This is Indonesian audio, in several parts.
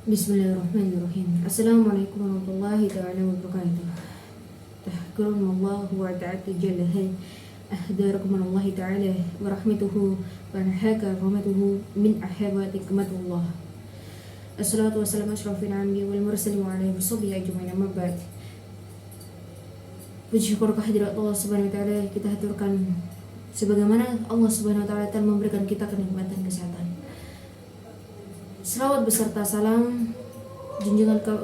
Bismillahirrahmanirrahim. Assalamualaikum warahmatullahi taala wabarakatuh. Tahkurun Allah wa ta'ala jalla ahdarakum Allah ta'ala wa rahmatuhu wa nahaka rahmatuhu min ahwatikumullah. Assalatu wassalamu asyrafil anbiya wal mursalin wa alihi washabihi ajmain, amma ba'd. Puji syukur kehadirat Allah Subhanahu wa taala kita haturkan sebagaimana Allah Subhanahu wa taala telah memberikan kita kenikmatan kesehatan. Selawat beserta salam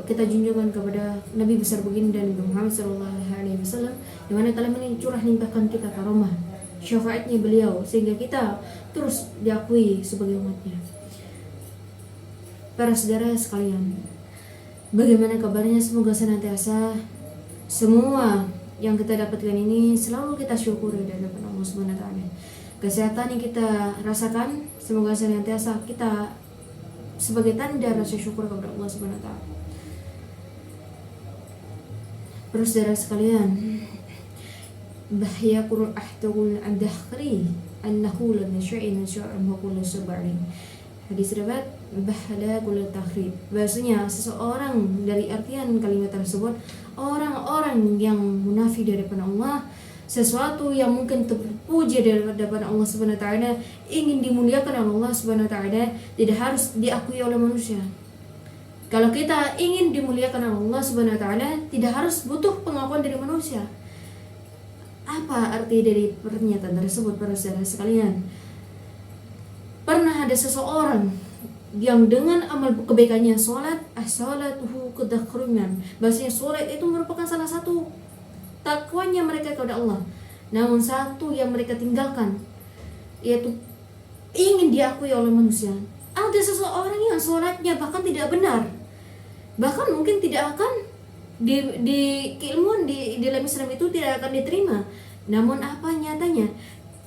kita junjungan kepada Nabi besar baginda Nabi Muhammad SAW, di mana telah mencurah limpahkan kita karomah syafaatnya beliau sehingga kita terus diakui sebagai umatnya. Para saudara sekalian, bagaimana kabarnya? Semoga senantiasa semua yang kita dapatkan ini selalu kita syukuri dari hadapan Allah Subhanahu wa taala. Kesehatan yang kita rasakan semoga senantiasa kita sebagai tanda rasa syukur kepada Allah Subhanahu wa taala. Para saudara sekalian, bahya qur'an ahdul andakhri annahu lan syai'in sya'an wa kullu sabarin. Hadis riwayat bahla kullu takhrib. Bahasanya seseorang, dari artian kalimat tersebut, orang-orang yang munafi dari hadapan Allah, sesuatu yang mungkin terpuji dari hadapan Allah Subhanahu wa taala, ingin dimuliakan oleh Allah Subhanahu wa taala, tidak harus diakui oleh manusia. Kalau kita ingin dimuliakan oleh Allah Subhanahu wa taala, tidak harus butuh pengakuan dari manusia. Apa arti dari pernyataan tersebut, para saudara sekalian? Pernah ada seseorang yang dengan amal kebaikannya salat, as-salatuhu kadakruman. Bahasanya salat itu merupakan salah satu takwanya mereka kepada Allah. Namun satu yang mereka tinggalkan, yaitu ingin diakui oleh manusia. Ada seseorang yang sholatnya bahkan tidak benar, bahkan mungkin tidak akan di keilmuan di dalam Islam itu tidak akan diterima. Namun apa nyatanya?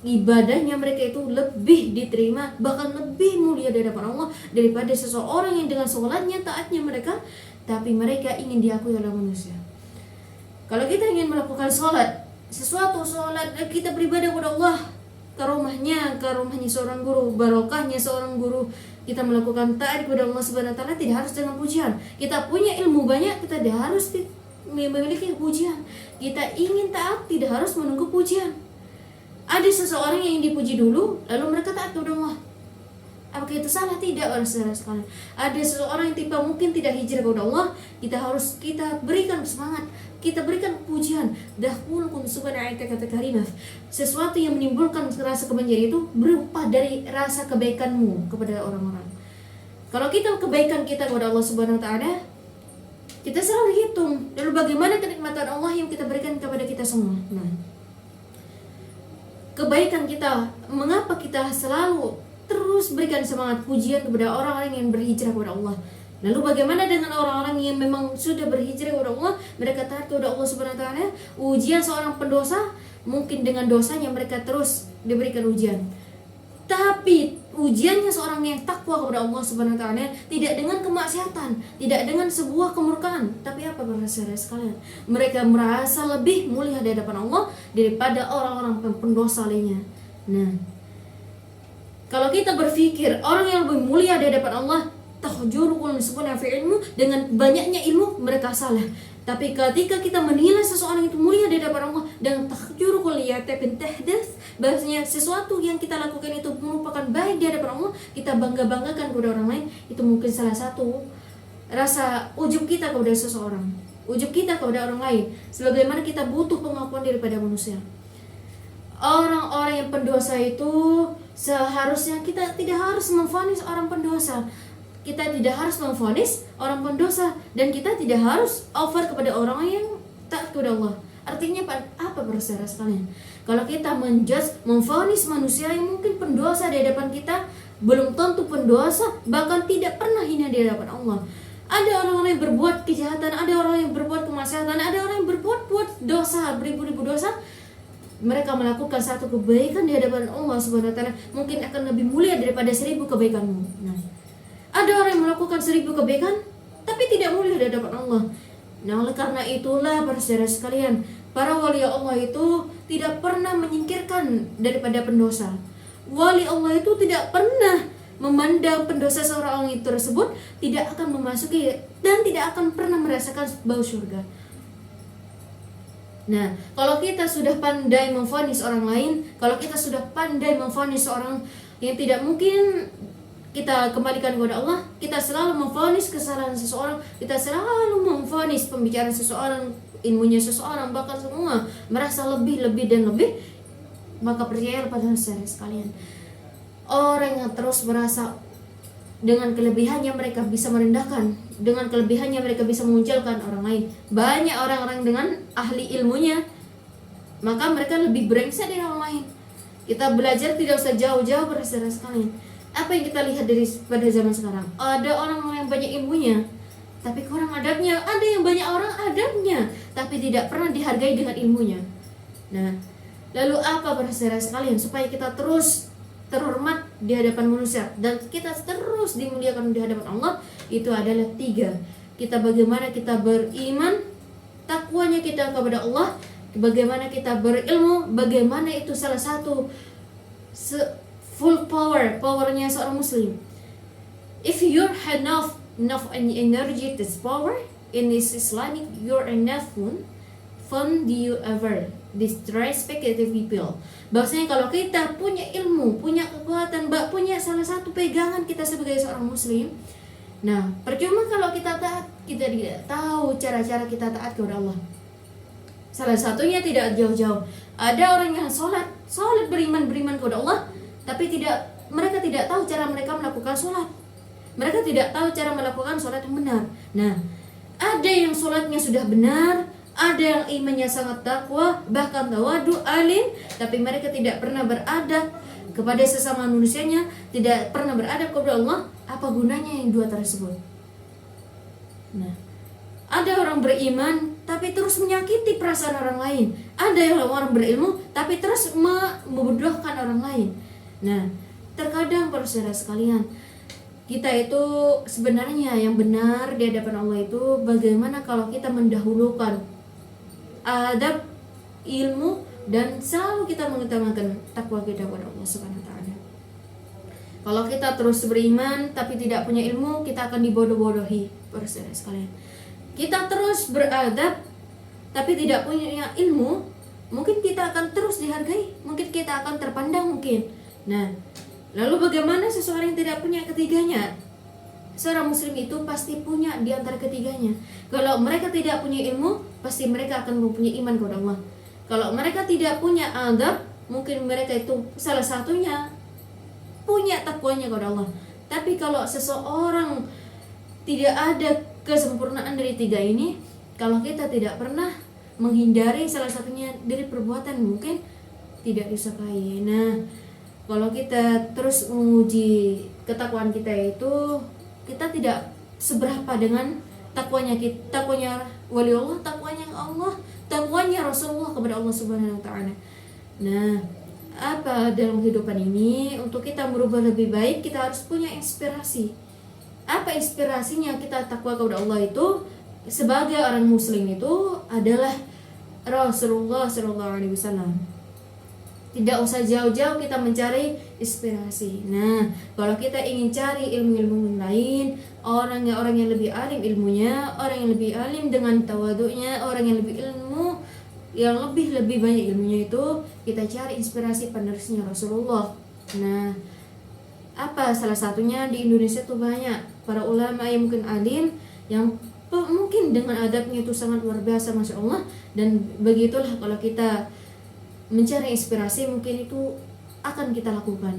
Ibadahnya mereka itu lebih diterima, bahkan lebih mulia di hadapan Allah daripada seseorang yang dengan sholatnya, taatnya mereka, tapi mereka ingin diakui oleh manusia. Kalau kita ingin melakukan sholat, sesuatu sholat, kita beribadah kepada Allah, karomahnya seorang guru, barokahnya seorang guru, kita melakukan taat kepada Allah Subhanahu wa taala tidak harus dengan pujian. Kita punya ilmu banyak, kita tidak harus memiliki pujian. Kita ingin taat, tidak harus menunggu pujian. Ada seseorang yang dipuji dulu, lalu mereka taat kepada Allah. Apakah itu salah? Tidak, orang saudara sekalian. Ada seseorang yang tiba mungkin tidak hijrah kepada Allah, kita berikan semangat, kita berikan pujian. Dahulu kun subhanahu kata karimah. Sesuatu yang menimbulkan rasa kebencian itu berupa dari rasa kebaikanmu kepada orang-orang. Kalau kita kebaikan kita kepada Allah Subhanahu wa taala, kita selalu hitung, lalu bagaimana kenikmatan Allah yang kita berikan kepada kita semua. Nah, kebaikan kita, mengapa kita selalu terus berikan semangat pujian kepada orang-orang yang berhijrah kepada Allah? Lalu bagaimana dengan orang-orang yang memang sudah berhijrah kepada Allah, mereka taat kepada Allah Subhanahu wa taala? Ujian seorang pendosa, mungkin dengan dosanya mereka terus diberikan ujian. Tapi ujiannya seorang yang takwa kepada Allah Subhanahu wa taala tidak dengan kemaksiatan, tidak dengan sebuah kemurkaan, tapi apa, para saudara sekalian? Mereka merasa lebih mulia di hadapan Allah daripada orang-orang pendosa lainnya. Nah, kalau kita berpikir orang yang lebih mulia di hadapan Allah, tahjurul subhanahu fi ilmu, dengan banyaknya ilmu mereka salah. Tapi ketika kita menilai seseorang itu mulia di hadapan Allah dengan tahjurul yataqin tahdas, bahasanya sesuatu yang kita lakukan itu merupakan baik di hadapan Allah, kita bangga-banggakan kepada orang lain, itu mungkin salah satu rasa ujub kita kepada seseorang, ujub kita kepada orang lain, sebagaimana kita butuh pengakuan daripada manusia. Orang-orang yang pendosa itu seharusnya kita tidak harus memvonis orang pendosa. Kita tidak harus memvonis orang pendosa, dan kita tidak harus over kepada orang yang taat kepada Allah. Artinya apa, para saudara sekalian? Kalau kita memvonis manusia yang mungkin pendosa di hadapan kita, belum tentu pendosa, bahkan tidak pernah hina di hadapan Allah. Ada orang-orang yang berbuat kejahatan, ada orang yang berbuat kemaksiatan, ada orang yang berbuat dosa, beribu-ribu dosa. Mereka melakukan satu kebaikan di hadapan Allah Subhanahu wa taala mungkin akan lebih mulia daripada 1000 kebaikanmu. Nah, ada orang yang melakukan 1000 kebaikan tapi tidak mulia di hadapan Allah. Nah, oleh karena itulah, para saudara sekalian, para wali Allah itu tidak pernah menyingkirkan daripada pendosa. Wali Allah itu tidak pernah memandang pendosa seorang itu tersebut, tidak akan memasuki dan tidak akan pernah merasakan bau surga. Nah, kalau kita sudah pandai memvonis orang lain, kalau kita sudah pandai memvonis seorang yang tidak mungkin kita kembalikan kepada Allah, kita selalu memvonis kesalahan seseorang, kita selalu memvonis pembicaraan seseorang, ilmunya seseorang, bahkan semua merasa lebih dan lebih, maka percayalah pada saudara sekalian, orang yang terus merasa dengan kelebihannya mereka bisa merendahkan, dengan kelebihannya mereka bisa mengucilkan orang lain. Banyak orang-orang dengan ahli ilmunya, maka mereka lebih brengsek dari orang lain. Kita belajar tidak usah jauh-jauh saudara sekalian. Apa yang kita lihat pada zaman sekarang? Ada orang yang banyak ilmunya, tapi kurang adabnya. Ada yang banyak orang adabnya, tapi tidak pernah dihargai dengan ilmunya. Nah, lalu apa saudara sekalian supaya kita terus terhormat di hadapan manusia dan kita terus dimuliakan di hadapan Allah? Itu adalah 3. Kita bagaimana kita beriman, takwanya kita kepada Allah, bagaimana kita berilmu, bagaimana itu salah satu full powernya seorang muslim. If you have enough energy, this power in this Islamic, you're enough fun do you ever disrespect people. Bahwasanya kalau kita punya ilmu, punya kekuatan, punya salah satu pegangan kita sebagai seorang muslim, nah percuma kalau kita taat, kita tidak tahu cara-cara kita taat kepada Allah. Salah satunya tidak jauh-jauh, ada orang yang sholat beriman kepada Allah, tapi mereka tidak tahu cara mereka melakukan sholat. Mereka tidak tahu cara melakukan sholat yang benar. Nah, ada yang sholatnya sudah benar, ada yang imannya sangat takwa, bahkan tawadu, alim, tapi mereka tidak pernah beradab kepada sesama manusianya, tidak pernah beradab kepada Allah. Apa gunanya yang 2 tersebut? Nah, ada orang beriman tapi terus menyakiti perasaan orang lain. Ada yang orang berilmu tapi terus membodohkan orang lain. Nah, terkadang para saudara sekalian, kita itu sebenarnya yang benar di hadapan Allah itu bagaimana kalau kita mendahulukan adab, ilmu, dan selalu kita mengutamakan takwa kita kepada Allah Subhanahu wa taala. Kalau kita terus beriman tapi tidak punya ilmu, kita akan dibodoh-bodohi, para saudara sekalian. Kita terus beradab tapi tidak punya ilmu, mungkin kita akan terus dihargai, mungkin kita akan terpandang mungkin. Nah, lalu bagaimana seseorang yang tidak punya ketiganya? Seorang muslim itu pasti punya di antara ketiganya. Kalau mereka tidak punya ilmu, pasti mereka akan mempunyai iman kepada Allah. Kalau mereka tidak punya adab, mungkin mereka itu salah satunya punya takwanya kepada Allah. Tapi kalau seseorang tidak ada kesempurnaan dari 3 ini, kalau kita tidak pernah menghindari salah satunya dari perbuatan, mungkin tidak disukai. Nah, kalau kita terus menguji ketakwaan kita itu, kita tidak seberapa dengan takwanya wali Allah, takwanya Allah, takwanya Rasulullah kepada Allah Subhanahu wa taala. Nah, apa dalam kehidupan ini untuk kita merubah lebih baik, kita harus punya inspirasi. Apa inspirasinya kita takwa kepada Allah itu? Sebagai orang muslim itu adalah Rasulullah SAW. Tidak usah jauh-jauh kita mencari inspirasi. Nah, kalau kita ingin cari ilmu-ilmu lain, orang yang lebih alim ilmunya, orang yang lebih alim dengan tawaduknya, orang yang lebih ilmu, yang lebih banyak ilmunya itu, kita cari inspirasi penerusnya Rasulullah. Nah, apa salah satunya di Indonesia tuh banyak para ulama yang mungkin alim, yang mungkin dengan adabnya itu sangat luar biasa, masya Allah. Dan begitulah kalau kita mencari inspirasi, mungkin itu akan kita lakukan.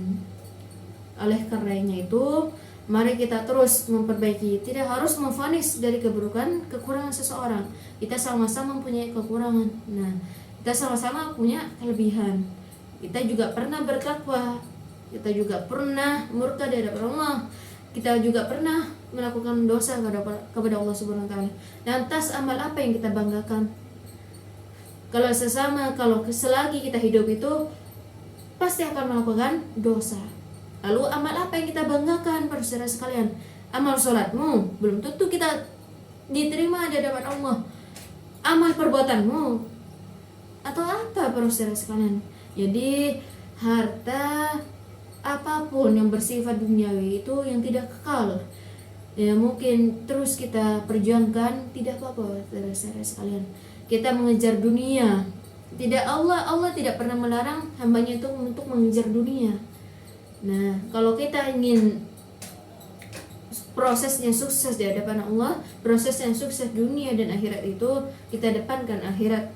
Oleh karenanya itu, mari kita terus memperbaiki. Tidak harus memvonis dari kekurangan seseorang. Kita sama-sama mempunyai kekurangan. Nah, kita sama-sama punya kelebihan. Kita juga pernah bertakwa, kita juga pernah murka di hadapan Allah, kita juga pernah melakukan dosa kepada Allah Subhanahu wa taala. Lantas amal apa yang kita banggakan? Kalau selagi kita hidup itu pasti akan melakukan dosa. Lalu amal apa yang kita banggakan, para saudara sekalian? Amal sholatmu belum tentu kita diterima di hadapan Allah. Amal perbuatanmu atau apa, para saudara sekalian? Jadi harta apapun yang bersifat duniawi itu yang tidak kekal, ya mungkin terus kita perjuangkan, tidak apa-apa saudara-saudara sekalian. Kita mengejar dunia, tidak, Allah tidak pernah melarang hambanya itu untuk mengejar dunia. Nah, kalau kita ingin prosesnya sukses di hadapan Allah, proses yang sukses dunia dan akhirat itu, kita depankan akhirat.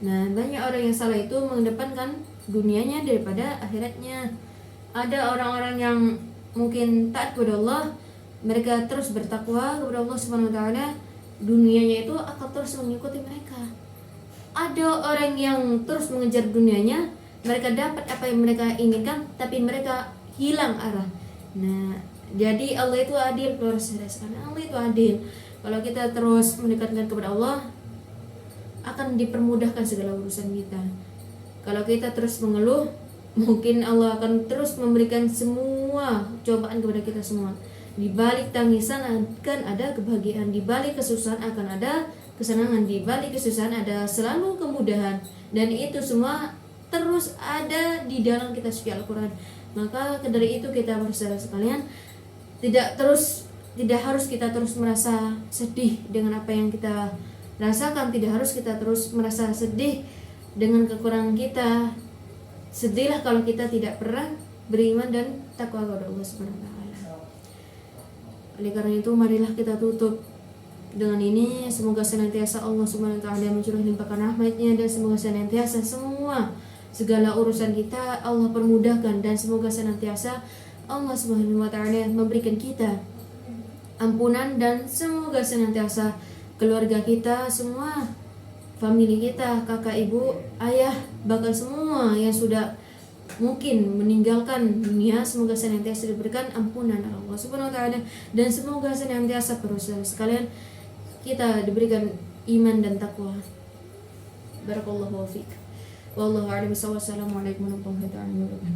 Nah, banyak orang yang salah itu mengedepankan dunianya daripada akhiratnya. Ada orang-orang yang mungkin taat kepada Allah, mereka terus bertakwa kepada Allah Subhanahu wa taala, dunianya itu akan terus mengikuti mereka. Ada orang yang terus mengejar dunianya, mereka dapat apa yang mereka inginkan, tapi mereka hilang arah. Nah, jadi Allah itu adil, Allah itu adil. Kalau kita terus mendekatkan kepada Allah, akan dipermudahkan segala urusan kita. Kalau kita terus mengeluh, mungkin Allah akan terus memberikan semua cobaan kepada kita semua. Di balik tangisan akan ada kebahagiaan, di balik kesusahan akan ada kesenangan, di balik kesusahan ada selalu kemudahan, dan itu semua terus ada di dalam kitab suci Al-Quran. Maka dari itu kita saudara sekalian, tidak harus kita terus merasa sedih dengan apa yang kita rasakan, tidak harus kita terus merasa sedih dengan kekurangan kita. Sedihlah kalau kita tidak pernah beriman dan takwa kepada Allah Subhanahu wa taala. Oleh karena itu, marilah kita tutup dengan ini. Semoga senantiasa Allah Subhanahu wa taala mencurah limpahkan rahmat-Nya, dan semoga senantiasa segala urusan kita Allah permudahkan, dan semoga senantiasa Allah Subhanahu wa taala memberikan kita ampunan, dan semoga senantiasa keluarga kita semua, famili kita, kakak, ibu, ayah, bahkan semua yang sudah mungkin meninggalkan dunia, semoga senantiasa diberikan ampunan Allah Subhanahu wa taala, dan semoga senantiasa saudara sekalian kita diberikan iman dan takwa. Barakallahu fiik. Wallahu a'lam bishawab. Wassalamualaikum warahmatullahi wabarakatuh.